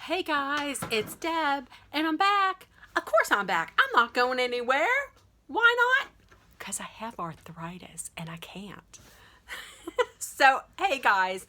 Hey guys, it's Deb, and I'm back. Of course I'm back. I'm not going anywhere. Why not? Because I have arthritis and I can't. So, hey guys,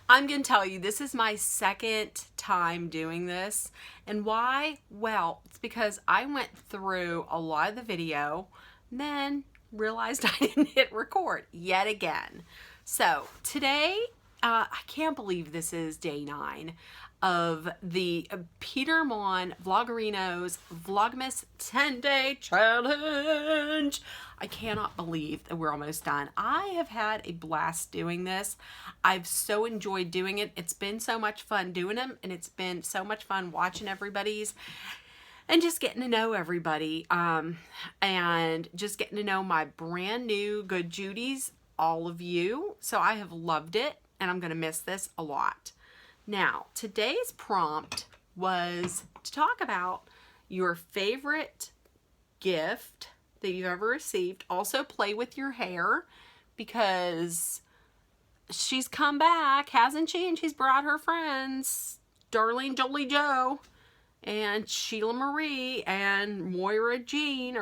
I'm going to tell you this is my second time doing this. And why? Well, it's because I went through a lot of the video, then realized I didn't hit record yet again. So, today, I can't believe this is day 9 of the Peter Mon Vloggerino's Vlogmas 10-day challenge. I cannot believe that we're almost done. I have had a blast doing this. I've so enjoyed doing it. It's been so much fun doing them, and it's been so much fun watching everybody's and just getting to know everybody, and just getting to know my brand new good Judies, all of you. So I have loved it, and I'm going to miss this a lot. Now, today's prompt was to talk about your favorite gift that you've ever received. Also, play with your hair because she's come back, hasn't she? And she's brought her friends, Darlene Jolie Joe and Sheila Marie and Moira Jean.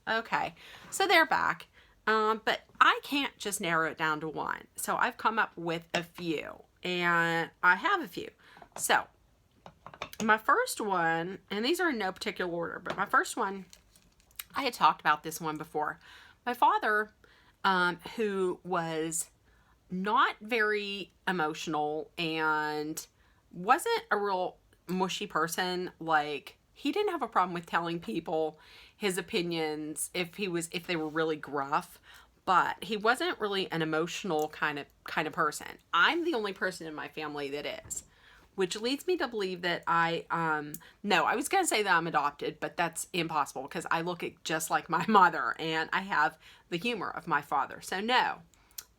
Okay, so they're back. But I can't just narrow it down to one. So I've come up with a few. And I have a few. So, my first one, and these are in no particular order, but my first one, I had talked about this one before. My father, who was not very emotional and wasn't a real mushy person, like, he didn't have a problem with telling people his opinions if they were really gruff. But he wasn't really an emotional kind of person. I'm the only person in my family that is, which leads me to believe that I was going to say that I'm adopted, but that's impossible because I look just like my mother and I have the humor of my father. So no,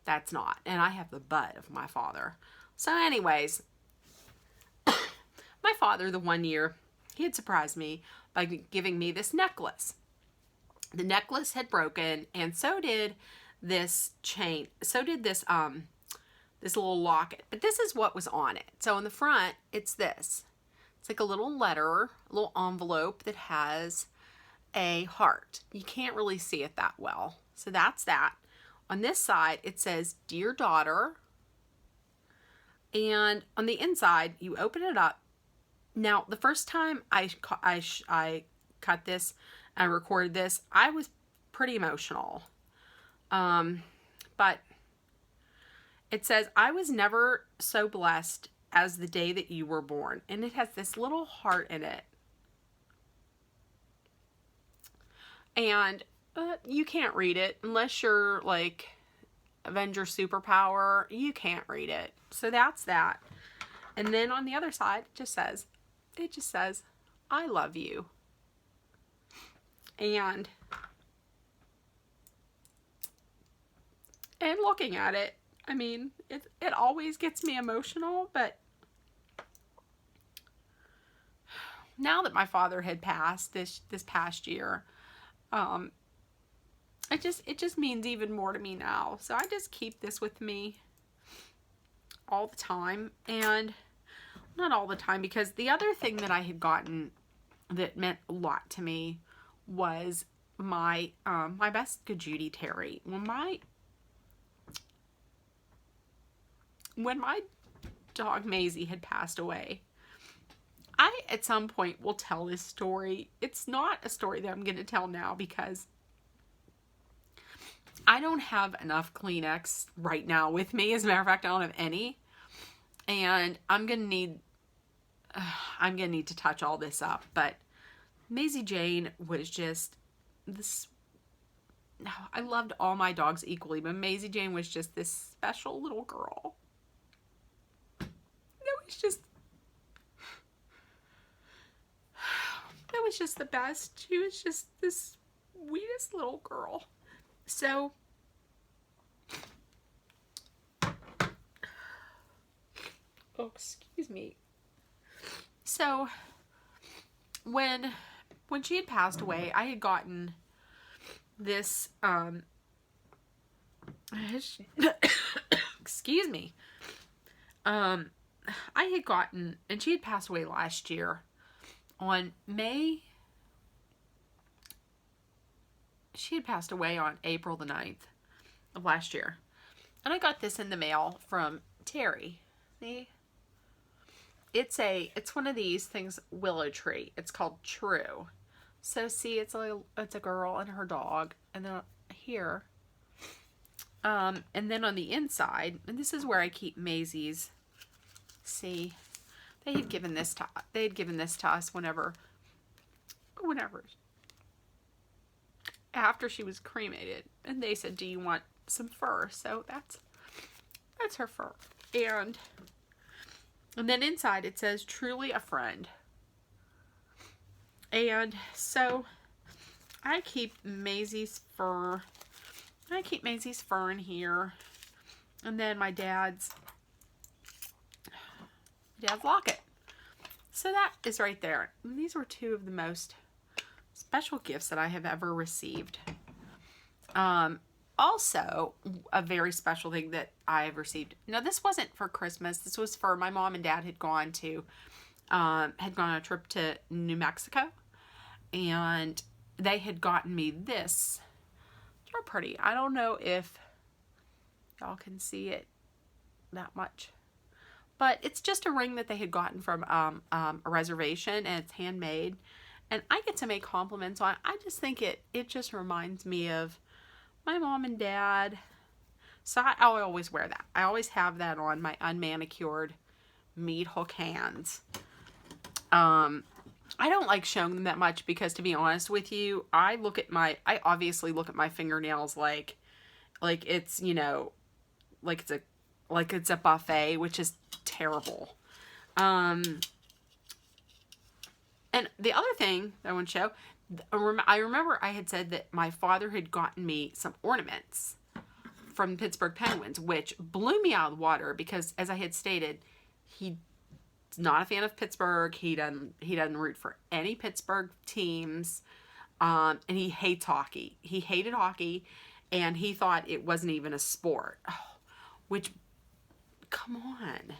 that's not. And I have the butt of my father. So anyways, my father, the one year, he had surprised me by giving me this necklace. The necklace had broken, and so did this chain. So did this this little locket. But this is what was on it. So on the front, it's this. It's like a little letter, a little envelope that has a heart. You can't really see it that well. So that's that. On this side, it says, "Dear daughter." And on the inside, you open it up. Now, the first time I cut this, I recorded this, I was pretty emotional. But it says, "I was never so blessed as the day that you were born." And it has this little heart in it. And you can't read it unless you're like Avenger Superpower. You can't read it. So that's that. And then on the other side, it just says, "I love you." And looking at it, I mean, it always gets me emotional, but now that my father had passed this past year, it just means even more to me now. So I just keep this with me all the time. And not all the time, because the other thing that I had gotten that meant a lot to me was my my best good Judy Terry. When my dog Maisie had passed away, I at some point will tell this story. It's not a story that I'm going to tell now because I don't have enough Kleenex right now with me. As a matter of fact, I don't have any, and I'm gonna need to touch all this up. But Maisie Jane was just this. I loved all my dogs equally, but Maisie Jane was just this special little girl. That was just the best. She was just the sweetest little girl. So excuse me. So when she had passed away, I had gotten this excuse me. I had gotten, and she had passed away last year on she had passed away on April the 9th of last year. And I got this in the mail from Terry. See? It's one of these things, willow tree. It's called True. So see, it's a girl and her dog, and then here, and then on the inside, and this is where I keep Maisie's. See, they had given this to us whenever after she was cremated, and they said, "Do you want some fur?" So that's her fur, and then inside it says, "Truly a friend." And so I keep Maisie's fur. In here. And then my dad's locket. So that is right there. And these were two of the most special gifts that I have ever received. Also, a very special thing that I have received. Now, this wasn't for Christmas. This was for my mom and dad had gone on a trip to New Mexico. And they had gotten me this. They're pretty. I don't know if y'all can see it that much. But it's just a ring that they had gotten from a reservation, and it's handmade. And I get to make compliments on it. I just think it just reminds me of my mom and dad. So I always wear that. I always have that on my unmanicured meat hook hands. I don't like showing them that much because, to be honest with you, I obviously look at my fingernails like it's, like it's a buffet, which is terrible. And the other thing that I want to show, I remember I had said that my father had gotten me some ornaments from Pittsburgh Penguins, which blew me out of the water because, as I had stated, he's not a fan of Pittsburgh. He doesn't root for any Pittsburgh teams, and he hates hockey. He hated hockey, and he thought it wasn't even a sport. Oh, which, come on,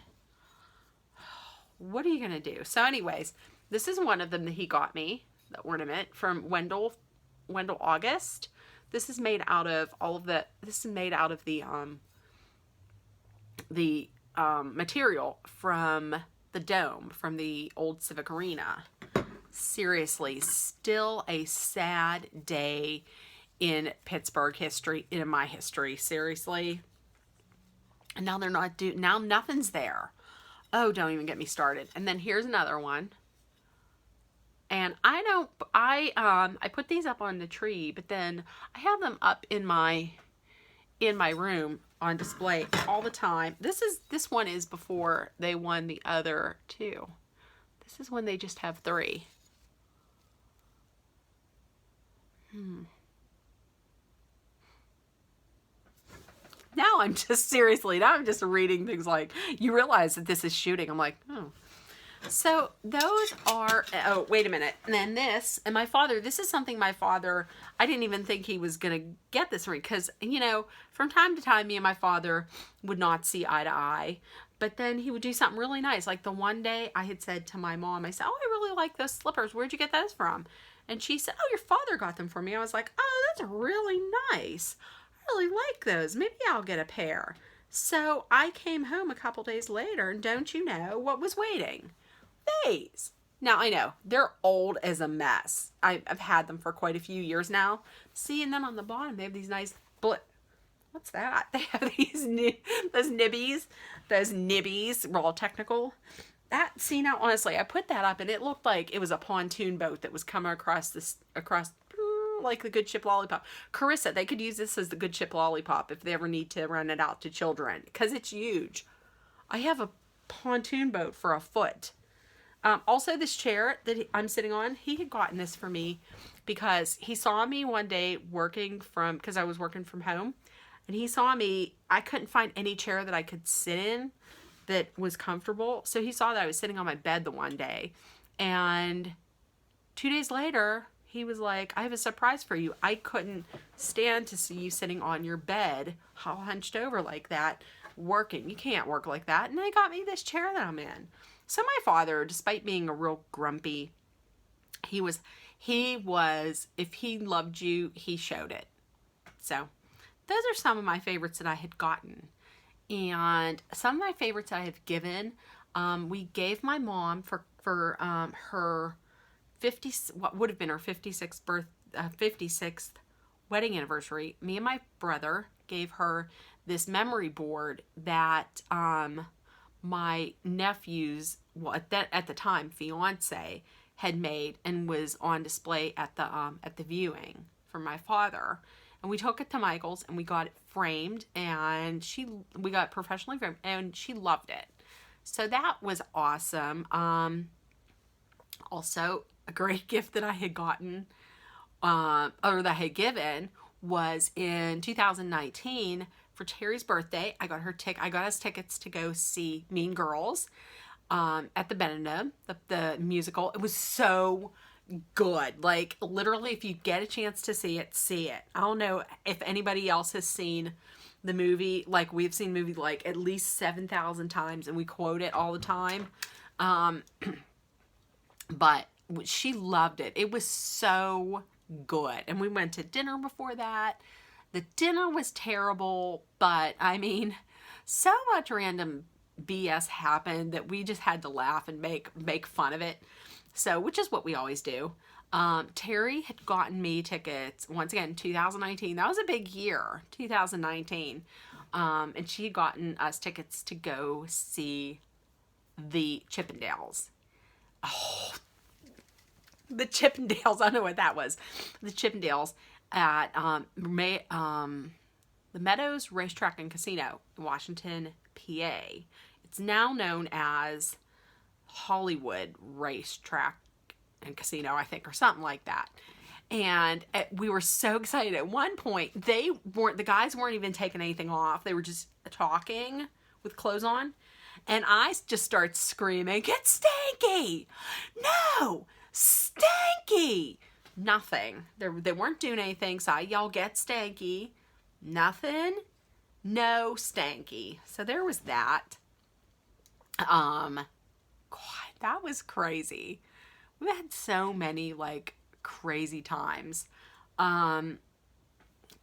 what are you gonna do? So, anyways, this is one of them that he got me, the ornament from Wendell August. This is made out of the material from the dome from the old Civic Arena. Seriously, still a sad day in Pittsburgh history, in my history, seriously. And now now nothing's there. Oh, don't even get me started. And then here's another one. And I put these up on the tree, but then I have them up in my room on display all the time. This one is before they won the other two. This is when they just have 3. Now I'm just reading things like, you realize that this is shooting. I'm like, oh. So those are, oh, wait a minute. And then this is something my father, I didn't even think he was going to get this ring because, from time to time, me and my father would not see eye to eye. But then he would do something really nice. Like the one day I had said to my mom, I said, "Oh, I really like those slippers. Where'd you get those from?" And she said, "Oh, your father got them for me." I was like, "Oh, that's really nice. I really like those. Maybe I'll get a pair." So I came home a couple days later, and don't you know what was waiting? These. Now, I know, they're old as a mess. I've had them for quite a few years now. See, and then on the bottom, they have these nice what's that? They have those nibbies. We're all technical. See, now, honestly, I put that up, and it looked like it was a pontoon boat that was coming across like the Good Ship Lollipop. Carissa, they could use this as the Good Ship Lollipop if they ever need to run it out to children, because it's huge. I have a pontoon boat for a foot. Also, this chair that I'm sitting on, he had gotten this for me because he saw me one day because I was working from home, and he saw me, I couldn't find any chair that I could sit in that was comfortable. So he saw that I was sitting on my bed the one day, and 2 days later, he was like, "I have a surprise for you. I couldn't stand to see you sitting on your bed, all hunched over like that. working. You can't work like that. And they got me this chair that I'm in. So my father, despite being a real grumpy, he was, if he loved you, he showed it. So those are some of my favorites that I had gotten. And some of my favorites I have given, we gave my mom for her 50, what would have been her 56th wedding anniversary. Me and my brother gave her this memory board that my nephew's, well, at the time, fiance had made and was on display at the viewing for my father. And we took it to Michael's and we got it framed, and we got it professionally framed, and she loved it. So that was awesome. Also, a great gift that I had gotten, or that I had given, was in 2019 for Terry's birthday. I got us tickets to go see Mean Girls at the Benedum, the musical. It was so good. Like, literally, if you get a chance to see it, see it. I don't know if anybody else has seen the movie. Like, we've seen the movie like at least 7,000 times, and we quote it all the time. But she loved it. It was so good. And we went to dinner before that. The dinner was terrible, but I mean, so much random BS happened that we just had to laugh and make fun of it. So, which is what we always do. Terry had gotten me tickets, once again, 2019. That was a big year, 2019. And she had gotten us tickets to go see the Chippendales. Oh, the Chippendales. I know what that was. The Chippendales at the Meadows Racetrack and Casino in Washington, PA. It's now known as Hollywood Racetrack and Casino, I think, or something like that. And we were so excited. At one point, the guys weren't even taking anything off. They were just talking with clothes on. And I just started screaming, "Get stanky! No! Stanky!" Nothing. They weren't doing anything, so I yelled, "Get stanky!" Nothing. No stanky. So there was that. God, that was crazy. We've had so many, like, crazy times.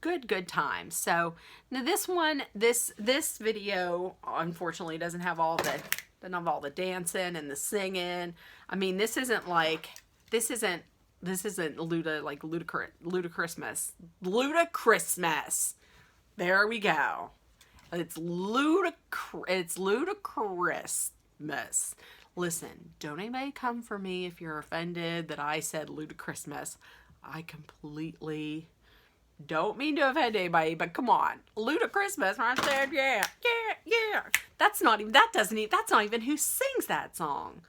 Good times. So now this video, unfortunately, doesn't have all the dancing and the singing. I mean, this isn't Ludachristmas. There we go. It's Ludachristmas. Listen, don't anybody come for me if you're offended that I said Ludachristmas. I completely don't mean to offend anybody, but come on. Ludachristmas, I said, yeah. That's not even who sings that song.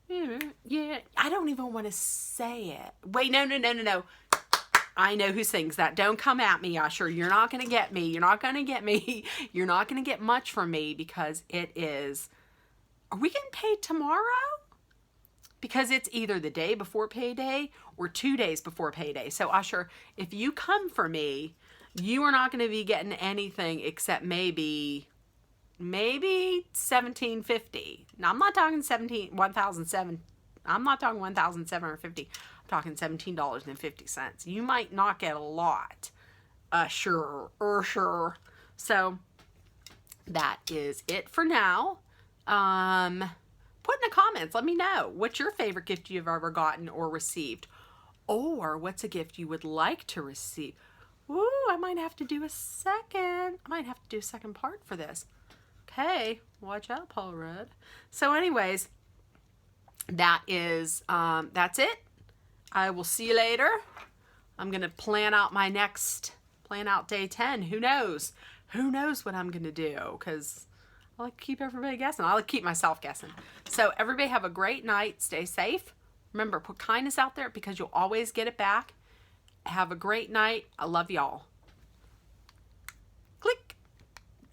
Yeah, I don't even want to say it. Wait, no. I know who sings that. Don't come at me, Usher. You're not going to get me. You're not going to get me. You're not going to get much from me because it is... Are we getting paid tomorrow? Because it's either the day before payday or 2 days before payday. So, Usher, if you come for me, you are not going to be getting anything except maybe $1,750. Now, I'm not talking $1,750. I'm not talking $1,750. I'm talking $17.50. You might not get a lot. Sure. So that is it for now. Put in the comments. Let me know what's your favorite gift you've ever gotten or received, or what's a gift you would like to receive. Ooh, I might have to do a second part for this. Okay, watch out, Paul Rudd. So anyways, that's it. I will see you later. I'm going to plan out day 10. Who knows what I'm going to do, because I like to keep everybody guessing. I like to keep myself guessing. So everybody have a great night. Stay safe. Remember, put kindness out there because you'll always get it back. Have a great night. I love y'all.